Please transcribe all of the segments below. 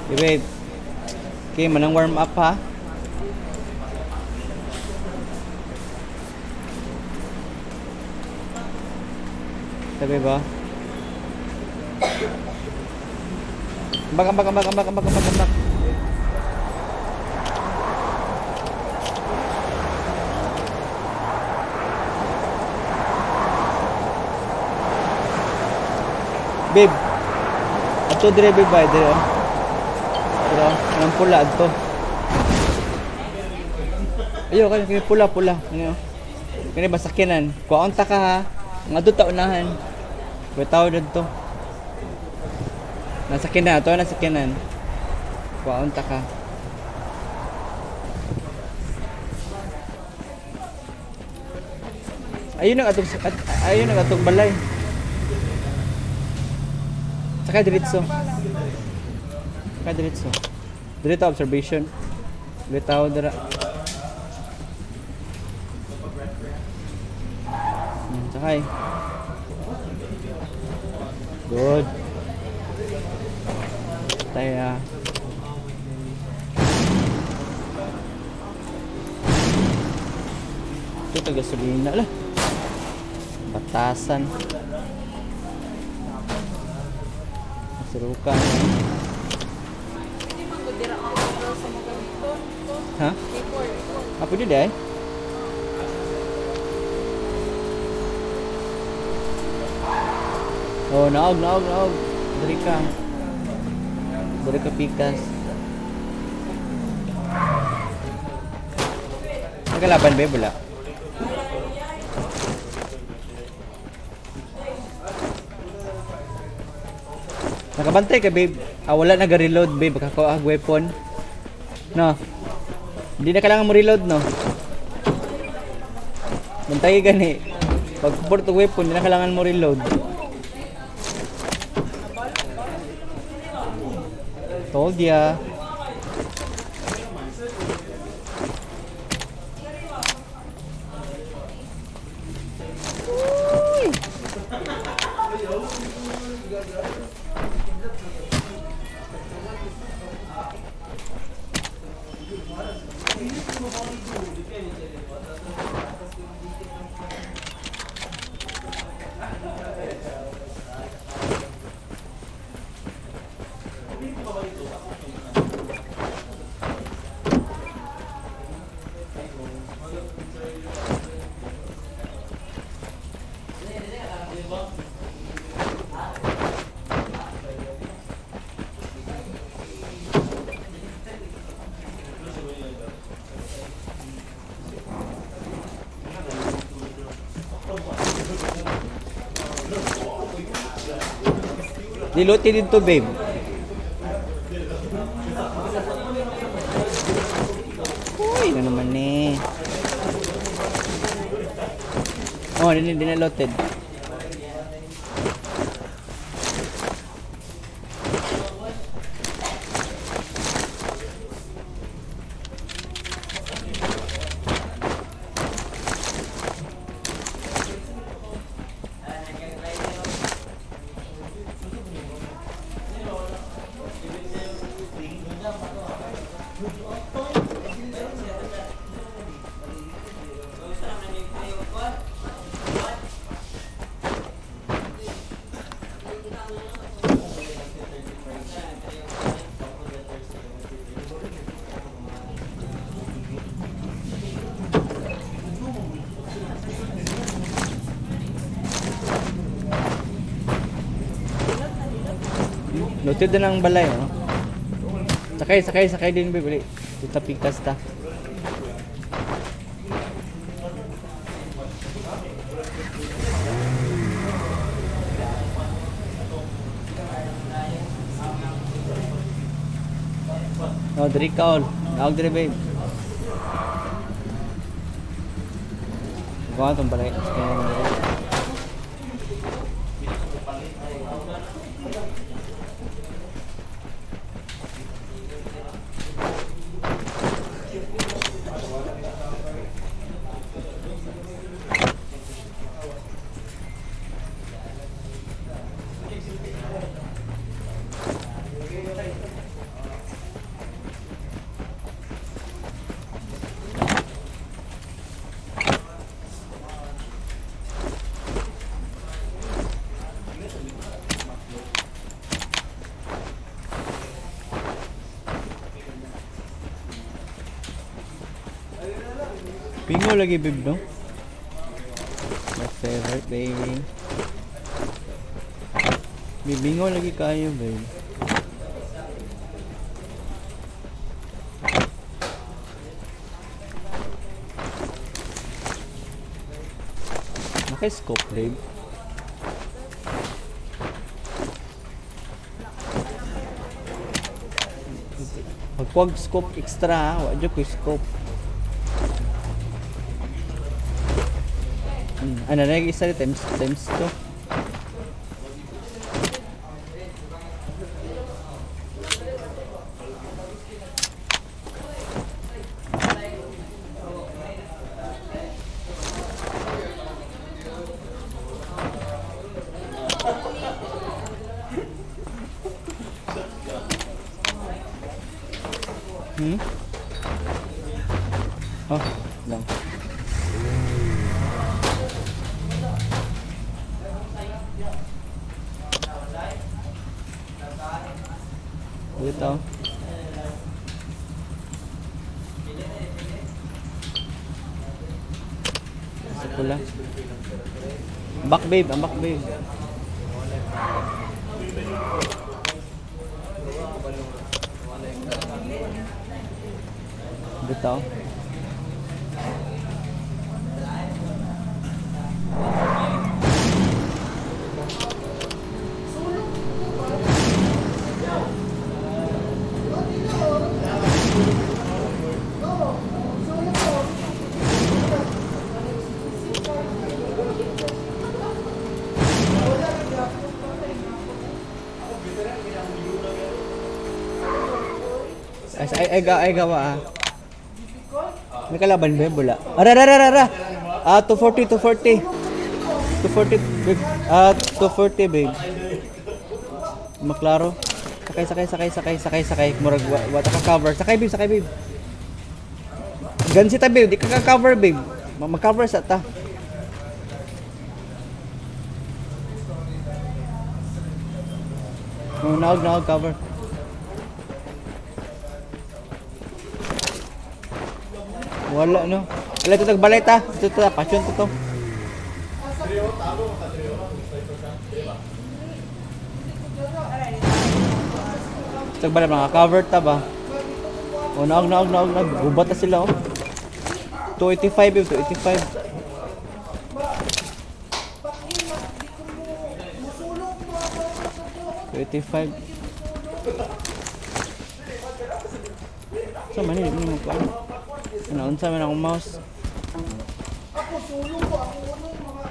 Okay, babe. Okay, manang warm up ha. Sabi ba? Ambak. Babe. Ato dire babe ba dire oh. Pero ang pula adto. Ayo kay pula. Ano? Kani ba sakyanan? Kuon ta ka ha. Nga adto ta unahan. Bitaw dito. Nasakyanan ato nasakyanan. Kuon ta ka. Ayun ang atong balay. Saka diretso. Diretso observation. Bitaw dira. Sakay. Good. Tayo. Ito taga-gasolina lah. Batasan. Masurukan. Ha? Apa dia dai? Oh, naog. Dari ka pikas. Nagalaban ba bula? Nakabantay ka babe. Wala nag-reload babe. Kakakuha weapon. No. Hindi na kailangan mo reload no. Bantay gani. Pag port weapon, hindi na kailangan mo reload. Told ya. Diluti dito babe. Uy, ano naman eh. Oh, diniloted. Loted na ng balay, oh. Sakay din bibili. Ito pikas ta. Oh, diri ka all. Naog diri babe. Gawa tong balay. Bingo lagi babe no? My favorite baby. Bibingo lagi kayo babe. Naka-scope babe. Magkuwag scope extra ha, wadyo ko scope. Ano na yung isa times 2. Oh, lang. Ito. Sa pula. Back babe, ang back babe. Ito. Ay gawa ah. May kalaban ba? Bula. Ara. 240. 240 babe. 240 babe. Maklaro. Sakay. Murag wata ka cover. Sakay babe. Gansi ta babe, di ka cover babe. Mag-cover sa ta. Naog cover. Wala no. Wala ito tagbalay ta. Ito passion to. Tagbalay mga cover ta ba? O naog. Gubat na sila oh. 285 yun, 285. So man ni mo pa. Ano unsa man akong mouse? Ako sulong ko ako mga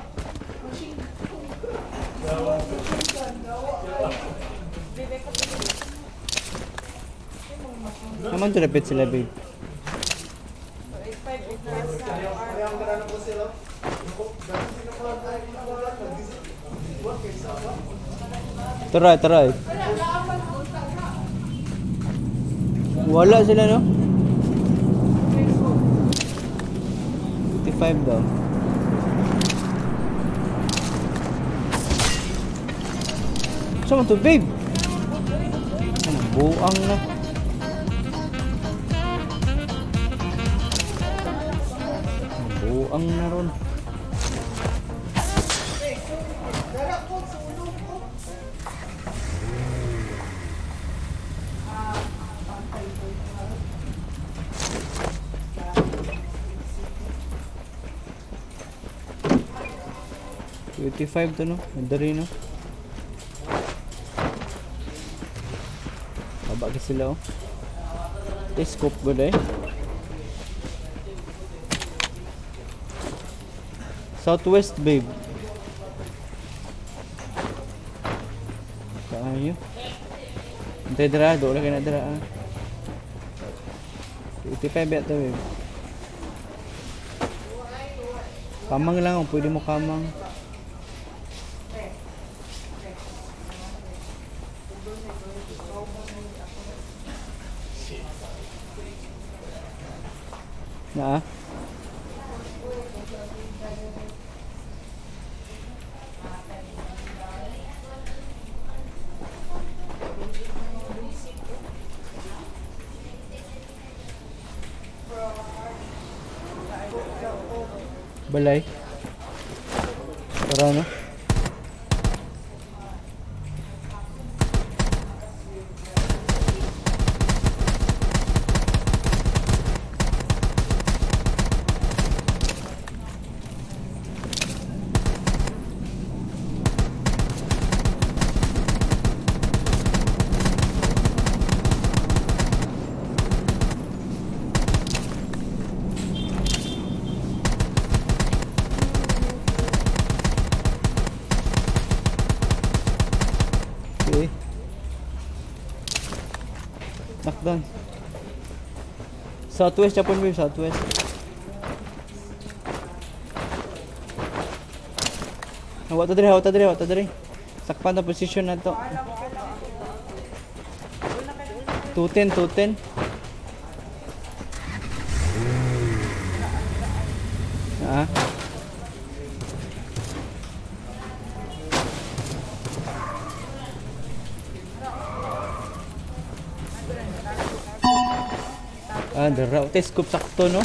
machine. Naman to repeat sila babe. Try. Wala sila no? 55 daw. Saan to babe? Ano, buang na. Buang na ron. $55 to no? Mandari no? Babagi sila oh. Scope good eh. Southwest babe. Kaayo. Antay dira, doon lang ka na dira ah. 85 yato babe. Kamang lang oh, pwede mo kamang. Na Balay. Tara no. Okay. Knockdown. Southwest, Japan wave, southwest. Hawa ta dire. Sakpan na position na to. 210. Ah. Dara. Ute, scoop sakto, no?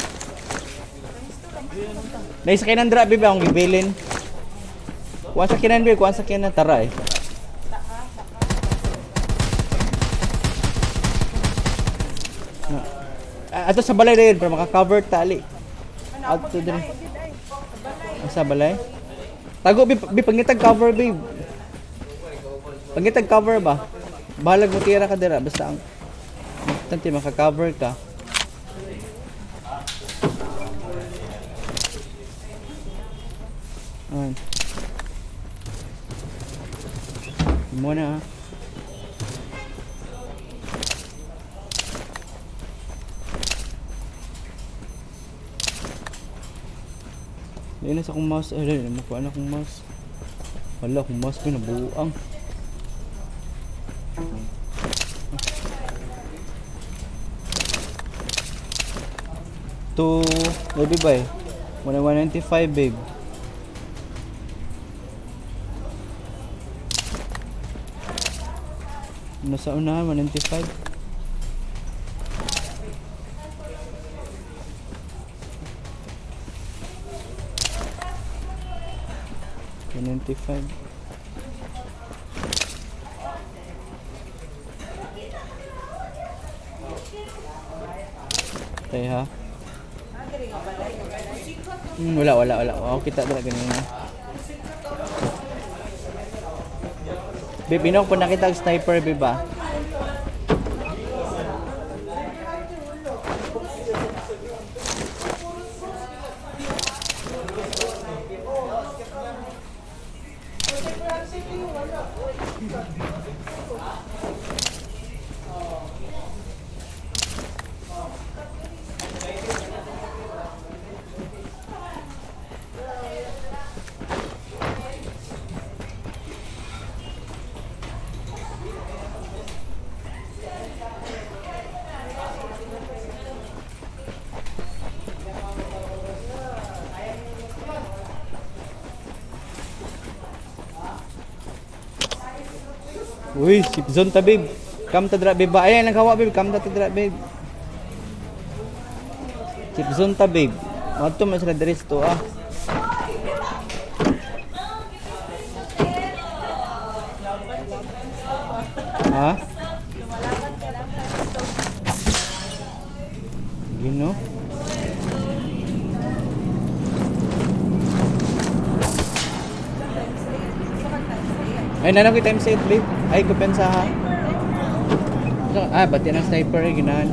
Naisakay ng dra, babe, akong gibilin. Kuha sa kinan, babe. Kuha sa kinan. Tara, eh. Ato sa balay rin, para maka-cover tali. Ato din. Sa balay? Tago, babe. Pangitag cover, babe. Pangitag cover ba? Bahalag mo tira ka dira. Basta ang... Tanti, maka-cover ka. Ayan. Muna ha. Yan na sa akong mouse. Ay, makuha na akong mouse. Wala, akong mouse ko nabuang. To, baby ba eh? 195 babe. Nasa unahan, 195. Tayo ha. Wala. Oh, kita talaga ganyan. Babe, pinong po nakita ang sniper, babe ba? Uy, sip zone ta babe. Come ta dra babe. Ayan ang kawa babe, come ta dra babe. Sip zone ta babe. Madto man sila diri to ah. Ha? Gino? Ay, nanong kita times 8, babe. Ay, kupensa ha. Ba't yan ang sniper eh, ginahan.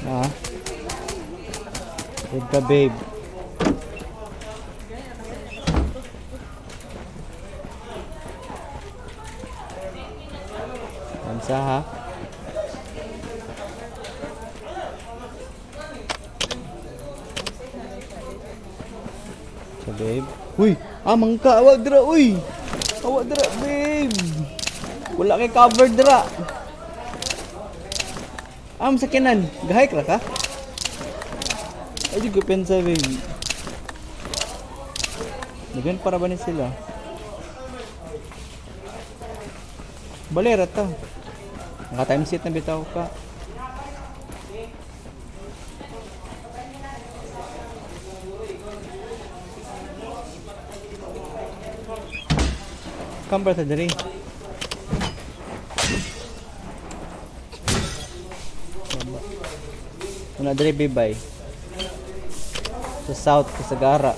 Ha? Good ka, babe. Kamsa ha. So babe. Uy, mangka awag dira uy. Awag dira babe. Wala kay cover dira. Sa kinan, gahay ka ka? Ay, di ko pensa, babe. Dagan para ba ni sila? Balera ta. Naka-time set na bitaw ka. Kambar ta diri. Una diri bibay. Sa south, sa Sagara.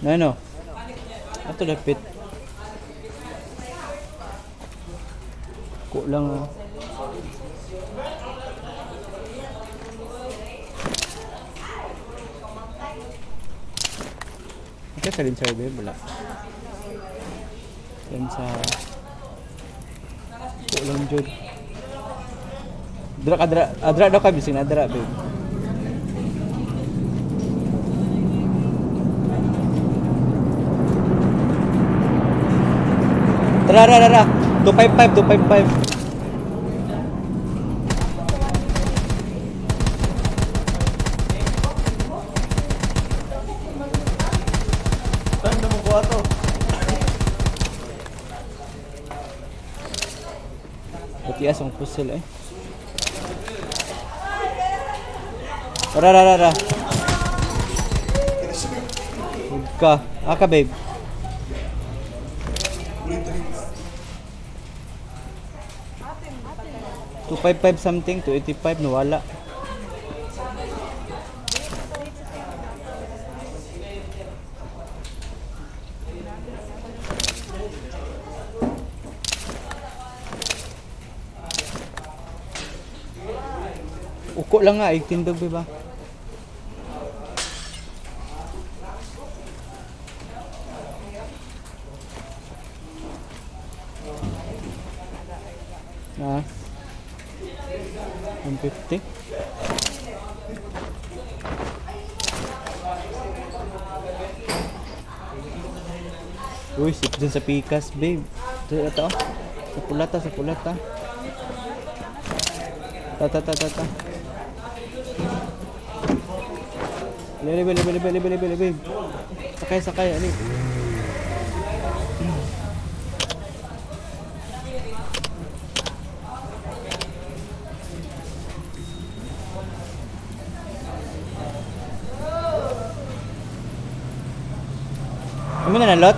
No. Ato dapit. Kulang ah. Okay, sa rin survey, wala. Yan sa... Kulang jud. Adra daw ka, bisin adra, babe. Tara. 255. Tanda mo ko ato. Patias ang puzzle eh. Tara. Ka. Aka babe. $255 something, $285 nawala. Uko lang nga, 18 dog ba? Ah. 150. Uy, sip dun sa pikas, babe. Ito. Sa pulata. Ta. Bili, babe. Sakay, ali. Ano na lot?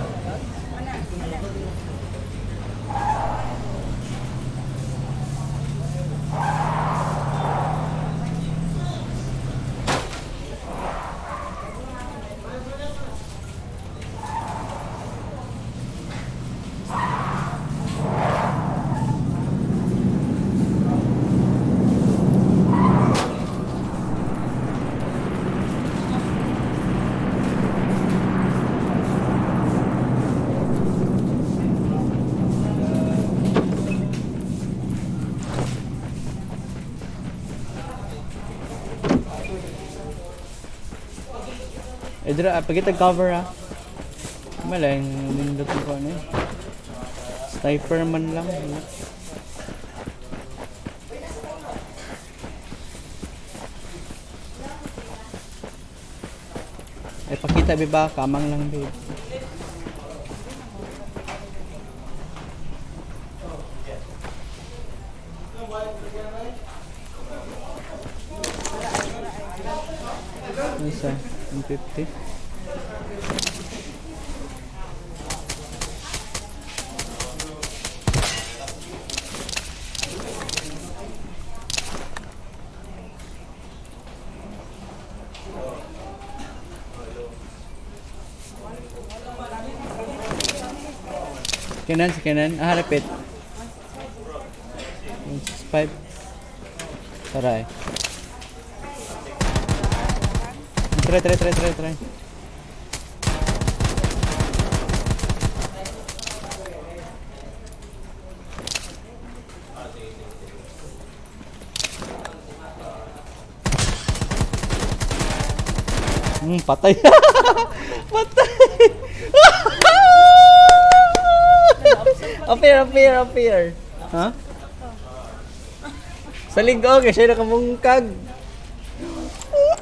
Idra, pagkita cover ah. Malay, nindot ko ano eh. Sniper man lang. Eh, pakita ba? Kamang lang babe. Isa, 150. Kanan. Harapit. 165. Taray. Try. Patay. Patay. Appear. Ha? Sa linggo, kasi siya nakamungkag.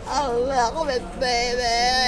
Allah, ako, baby.